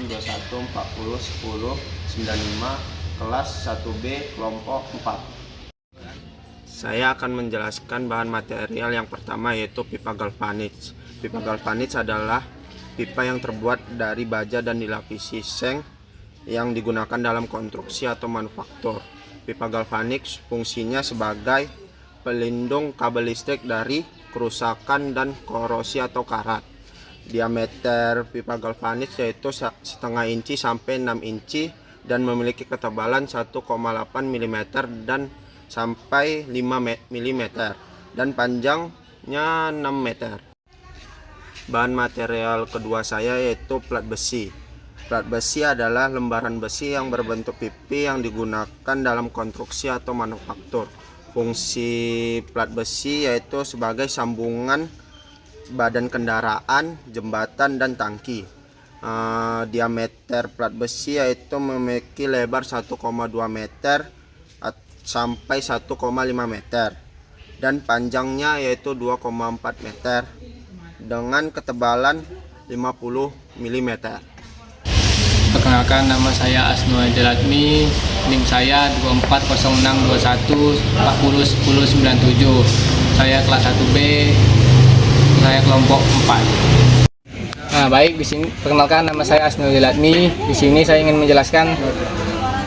21401095 kelas 1B kelompok 4. Saya akan menjelaskan bahan material yang pertama, yaitu pipa galvanis. Pipa galvanis adalah pipa yang terbuat dari baja dan dilapisi seng yang digunakan dalam konstruksi atau manufaktur. Pipa galvanis fungsinya sebagai pelindung kabel listrik dari kerusakan dan korosi atau karat. Diameter pipa galvanis yaitu setengah inci sampai 6 inci dan memiliki ketebalan 1,8 mm dan sampai 5 mm dan panjangnya 6 meter. Bahan material kedua saya yaitu plat besi. Plat besi adalah lembaran besi yang berbentuk pipi yang digunakan dalam konstruksi atau manufaktur. Fungsi plat besi yaitu sebagai sambungan badan kendaraan, jembatan, dan tangki. Diameter plat besi yaitu memiliki lebar 1,2 meter sampai 1,5 meter dan panjangnya yaitu 2,4 meter dengan ketebalan 50 mm. Perkenalkan, nama saya Asno Jelatmi, NIM saya 240621401097. Saya kelas 1B, saya kelompok 4. Nah, baik, di sini perkenalkan, nama saya Asno Jelatmi. Di sini saya ingin menjelaskan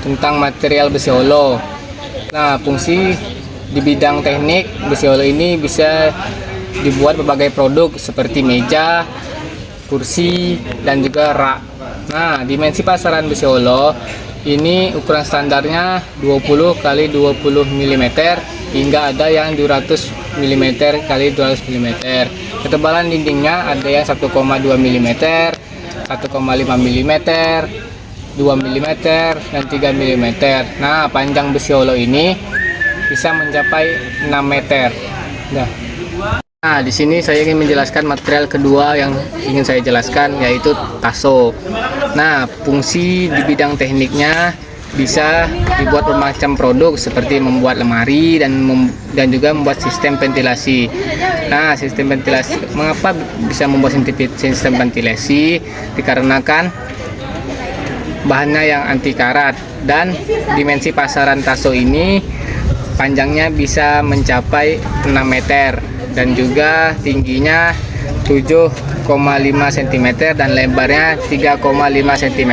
tentang material besi holo. Nah, fungsi di bidang teknik, besi holo ini bisa dibuat berbagai produk seperti meja, kursi, dan juga rak. Nah, dimensi pasaran besi holo ini ukuran standarnya 20 x 20 mm hingga ada yang 200 mm x 200 mm. Ketebalan dindingnya ada yang 1,2 mm, 1,5 mm, 2 mm, dan 3 mm. Nah, panjang besi holo ini bisa mencapai 6 meter. Nah, di sini saya ingin menjelaskan material kedua yang ingin saya jelaskan, yaitu taso. Nah, fungsi di bidang tekniknya bisa dibuat bermacam produk seperti membuat lemari dan juga membuat sistem ventilasi. Nah, sistem ventilasi, mengapa bisa membuat sistem ventilasi? Dikarenakan bahannya yang anti karat dan dimensi pasaran taso ini panjangnya bisa mencapai 6 meter dan juga tingginya 7,5 cm dan lebarnya 3,5 cm.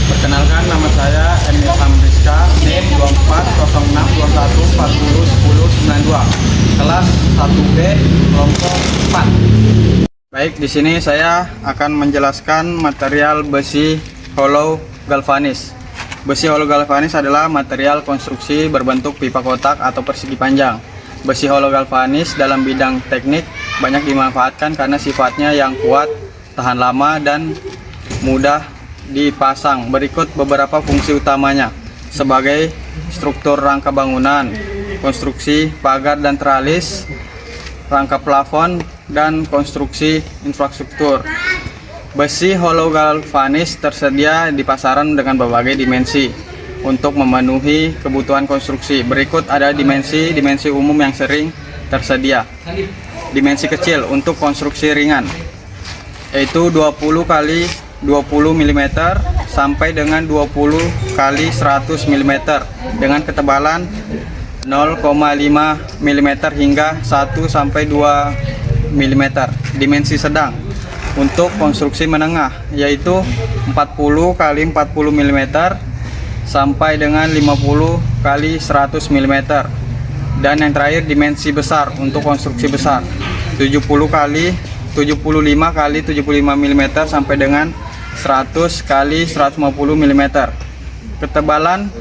Perkenalkan, nama saya Emil Amriska, NIM 240621401092, kelas 1B kelompok 4. Baik, di sini saya akan menjelaskan material besi hollow galvanis. Besi hollow galvanis adalah material konstruksi berbentuk pipa kotak atau persegi panjang. Besi hollow galvanis dalam bidang teknik banyak dimanfaatkan karena sifatnya yang kuat, tahan lama, dan mudah dipasang. Berikut beberapa fungsi utamanya: sebagai struktur rangka bangunan, konstruksi pagar dan teralis, rangka plafon, dan konstruksi infrastruktur. Besi hollow galvanis tersedia di pasaran dengan berbagai dimensi untuk memenuhi kebutuhan konstruksi. Berikut ada dimensi umum yang sering tersedia. Dimensi kecil untuk konstruksi ringan, yaitu 20 x 20 mm sampai dengan 20 x 100 mm dengan ketebalan 0,5 mm hingga 1 sampai 2 mm. Dimensi sedang untuk konstruksi menengah, yaitu 40 x 40 mm sampai dengan 50 x 100 mm. Dan yang terakhir, dimensi besar untuk konstruksi besar, 75 x 75 mm sampai dengan 100 x 150 mm. Ketebalan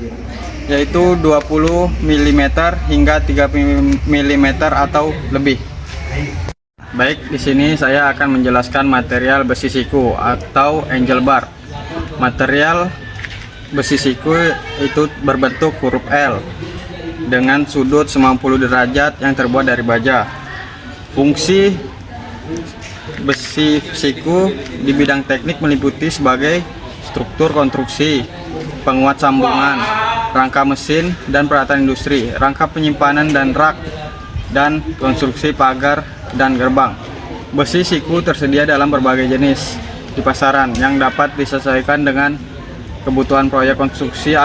yaitu 20 mm hingga 3 mm atau lebih. Baik, di sini saya akan menjelaskan material besi siku atau angel bar. Material besi siku itu berbentuk huruf L dengan sudut 90 derajat yang terbuat dari baja. Fungsi besi siku di bidang teknik meliputi sebagai struktur konstruksi, penguat sambungan, rangka mesin dan peralatan industri, rangka penyimpanan dan rak, dan konstruksi pagar dan gerbang. Besi siku tersedia dalam berbagai jenis, di pasaran yang dapat disesuaikan dengan kebutuhan proyek konstruksi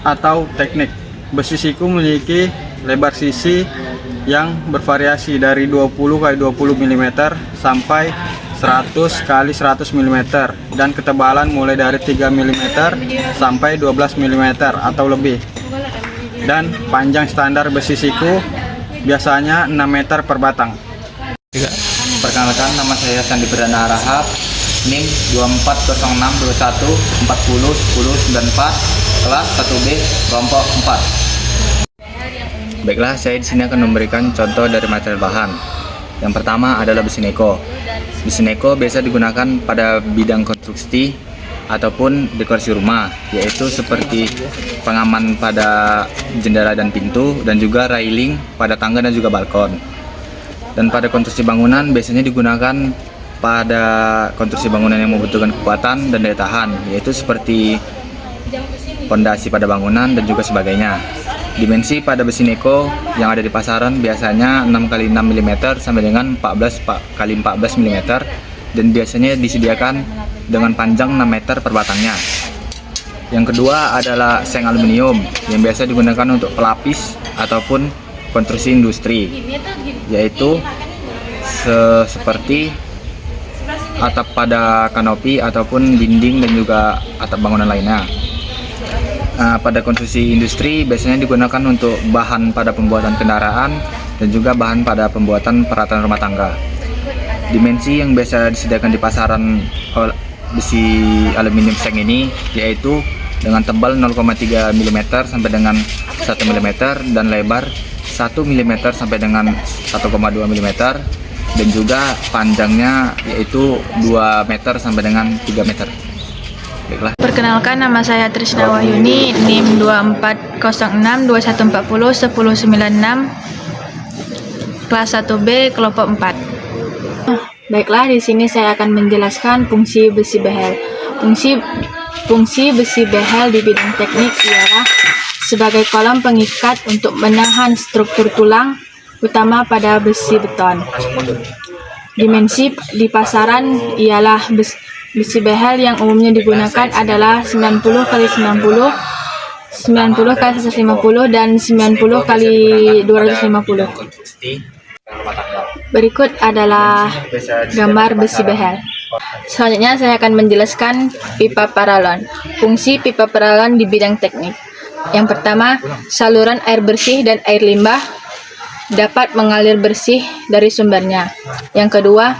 atau teknik. Besi siku memiliki lebar sisi yang bervariasi dari 20 x 20 mm sampai 100 x 100 mm dan ketebalan mulai dari 3 mm sampai 12 mm atau lebih. Dan panjang standar besi siku biasanya 6 meter per batang. Perkenalkan, nama saya Sandi Perdana Rahab, NIM 240621401094, kelas 1B, kelompok 4. Baiklah, saya di sini akan memberikan contoh dari material bahan. Yang pertama adalah besi neko. Besi neko biasa digunakan pada bidang konstruksi ataupun dekorasi rumah, yaitu seperti pengaman pada jendela dan pintu, dan juga railing pada tangga dan juga balkon. Dan pada konstruksi bangunan biasanya digunakan pada konstruksi bangunan yang membutuhkan kekuatan dan daya tahan, yaitu seperti pondasi pada bangunan dan juga sebagainya. Dimensi pada besi neko yang ada di pasaran biasanya 6 x 6 mm sampai dengan 14 x 14 mm, dan biasanya disediakan dengan panjang 6 meter per batangnya. Yang kedua adalah seng aluminium yang biasa digunakan untuk pelapis ataupun konstruksi industri, yaitu seperti atap pada kanopi ataupun dinding dan juga atap bangunan lainnya. Pada konstruksi industri biasanya digunakan untuk bahan pada pembuatan kendaraan dan juga bahan pada pembuatan peralatan rumah tangga. Dimensi yang biasa disediakan di pasaran besi aluminium seng ini yaitu dengan tebal 0,3 mm sampai dengan 1 mm dan lebar 1 mm sampai dengan 1,2 mm, dan juga panjangnya yaitu 2 meter sampai dengan 3 meter. Baiklah. Perkenalkan, nama saya Trisna Wahyuni, NIM 240621401096, kelas 1B, kelompok 4. Baiklah, di sini saya akan menjelaskan fungsi besi behel. Fungsi besi behel di bidang teknik ialah sebagai kolom pengikat untuk menahan struktur tulang utama pada besi beton. Dimensi di pasaran ialah besi behel yang umumnya digunakan adalah 90 x 90, 90 x 150 dan 90 x 250. Berikut adalah gambar besi behel. Selanjutnya saya akan menjelaskan pipa paralon. Fungsi pipa paralon di bidang teknik. Yang pertama, saluran air bersih dan air limbah dapat mengalir bersih dari sumbernya. Yang kedua,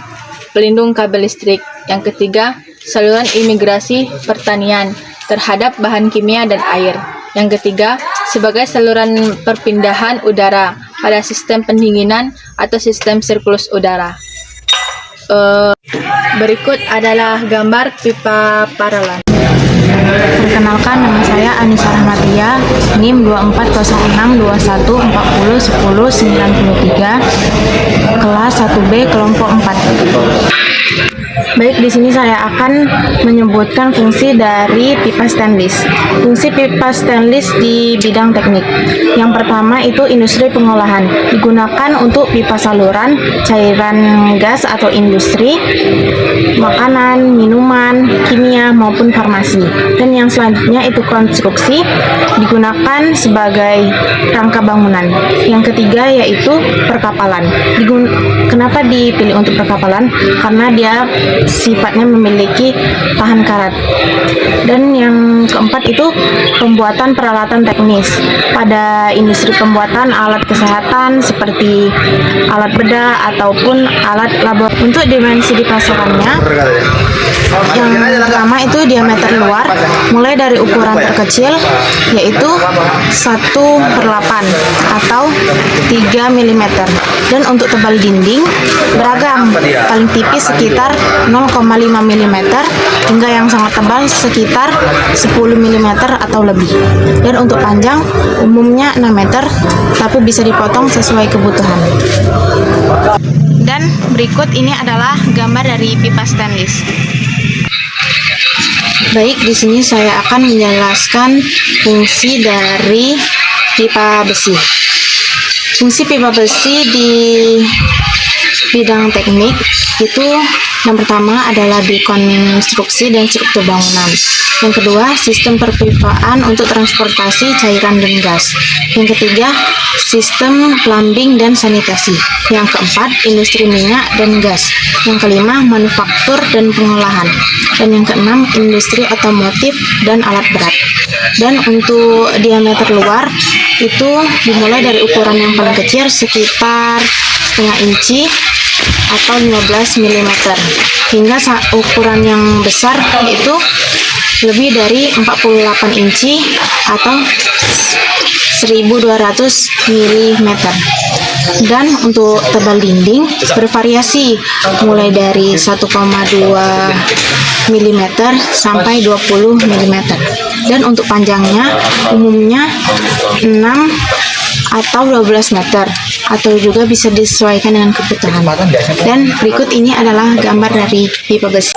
pelindung kabel listrik. Yang ketiga, saluran imigrasi pertanian terhadap bahan kimia dan air. Yang ketiga, sebagai saluran perpindahan udara pada sistem pendinginan atau sistem sirkulus udara. Berikut adalah gambar pipa paralon. Perkenalkan, nama saya Anissa Rahmatia, NIM 240621401093, kelas 1B, kelompok 4. Baik, di sini saya akan menyebutkan fungsi dari pipa stainless. Fungsi pipa stainless di bidang teknik. Yang pertama itu industri pengolahan. Digunakan untuk pipa saluran, cairan gas atau industri, makanan, minuman, kimia maupun farmasi. Dan yang selanjutnya itu konstruksi, digunakan sebagai rangka bangunan. Yang ketiga yaitu perkapalan. Kenapa dipilih untuk perkapalan? Karena dia sifatnya memiliki tahan karat. Dan yang keempat itu pembuatan peralatan teknis pada industri pembuatan alat kesehatan seperti alat bedah ataupun alat labor. Untuk dimensi di pasarannya, yang pertama itu diameter luar mulai dari ukuran terkecil yaitu 1/8 atau 3 mm, dan untuk tebal dinding beragam, paling tipis sekitar 0,5 mm hingga yang sangat tebal sekitar 10 mm atau lebih, dan untuk panjang umumnya 6 meter tapi bisa dipotong sesuai kebutuhan. Dan berikut ini adalah gambar dari pipa stainless. Baik, di sini saya akan menjelaskan fungsi dari pipa besi. Fungsi pipa besi di bidang teknik itu yang pertama adalah di konstruksi dan struktur bangunan. Yang kedua, sistem perpipaan untuk transportasi cairan dan gas. Yang ketiga, sistem plumbing dan sanitasi. Yang keempat, industri minyak dan gas. Yang kelima, manufaktur dan pengolahan. Dan yang keenam, industri otomotif dan alat berat. Dan untuk diameter luar itu dimulai dari ukuran yang paling kecil sekitar setengah inci atau 15 mm hingga ukuran yang besar itu lebih dari 48 inci atau 1200 mm. Dan untuk tebal dinding bervariasi mulai dari 1,2 mm sampai 20 mm. Dan untuk panjangnya umumnya 6 atau 12 meter atau juga bisa disesuaikan dengan kebutuhan. Dan berikut ini adalah gambar dari pipa besi.